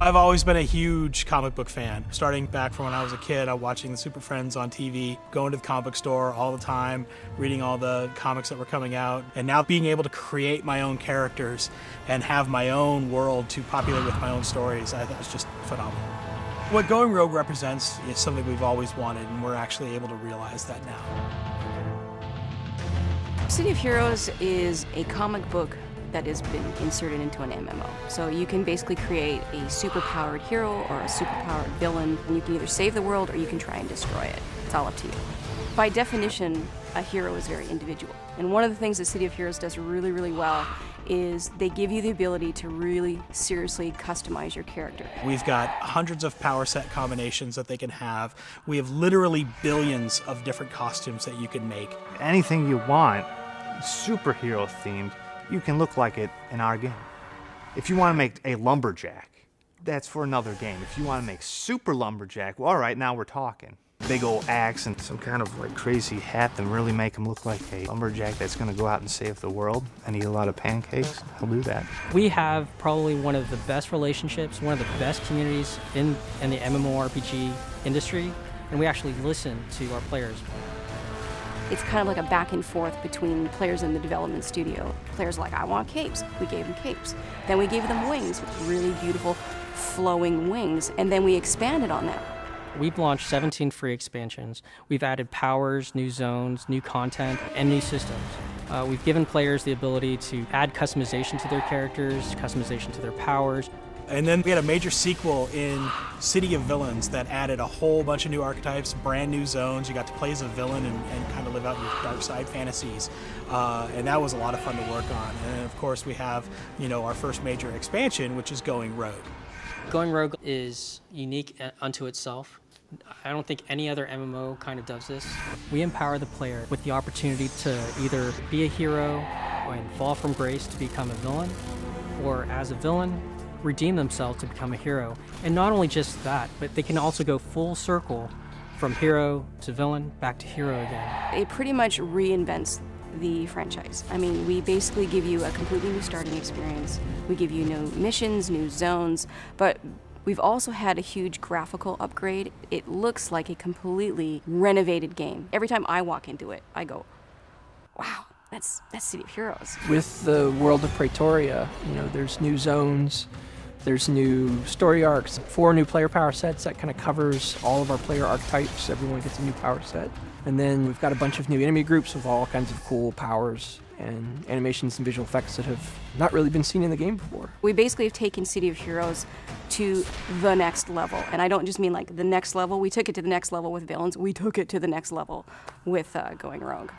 I've always been a huge comic book fan. Starting back from when I was a kid, I was watching the Super Friends on TV, going to the comic book store all the time, reading all the comics that were coming out, and now being able to create my own characters and have my own world to populate with my own stories, I thought was just phenomenal. What Going Rogue represents is something we've always wanted, and we're actually able to realize that now. City of Heroes is a comic book that has been inserted into an MMO. So you can basically create a superpowered hero or a superpowered villain, and you can either save the world or you can try and destroy it. It's all up to you. By definition, a hero is very individual. And one of the things that City of Heroes does really, really well is they give you the ability to really seriously customize your character. We've got hundreds of power set combinations that they can have. We have literally billions of different costumes that you can make. Anything you want, superhero themed, you can look like it in our game. If you want to make a lumberjack, that's for another game. If you want to make super lumberjack, well, all right, now we're talking. Big old axe and some kind of like crazy hat and really make him look like a lumberjack that's going to go out and save the world and eat a lot of pancakes. I'll do that. We have probably one of the best relationships, one of the best communities in the MMORPG industry, and we actually listen to our players. It's kind of like a back and forth between players in the development studio. Players are like, I want capes. We gave them capes. Then we gave them wings with really beautiful flowing wings, and then we expanded on that. We've launched 17 free expansions. We've added powers, new zones, new content, and new systems. We've given players the ability to add customization to their characters, customization to their powers. And then we had a major sequel in City of Villains that added a whole bunch of new archetypes, brand new zones. You got to play as a villain and kind of live out your dark side fantasies. And that was a lot of fun to work on. And then of course we have, our first major expansion, which is Going Rogue. Going Rogue is unique unto itself. I don't think any other MMO kind of does this. We empower the player with the opportunity to either be a hero and fall from grace to become a villain, or as a villain, redeem themselves to become a hero. And not only just that, but they can also go full circle from hero to villain, back to hero again. It pretty much reinvents the franchise. I mean, we basically give you a completely new starting experience. We give you new missions, new zones, but we've also had a huge graphical upgrade. It looks like a completely renovated game. Every time I walk into it, I go, wow, that's City of Heroes. With the world of Praetoria, there's new zones, there's new story arcs, 4 new player power sets that kind of covers all of our player archetypes. Everyone gets a new power set. And then we've got a bunch of new enemy groups with all kinds of cool powers and animations and visual effects that have not really been seen in the game before. We basically have taken City of Heroes to the next level. And I don't just mean like the next level. We took it to the next level with villains. We took it to the next level with Going Rogue.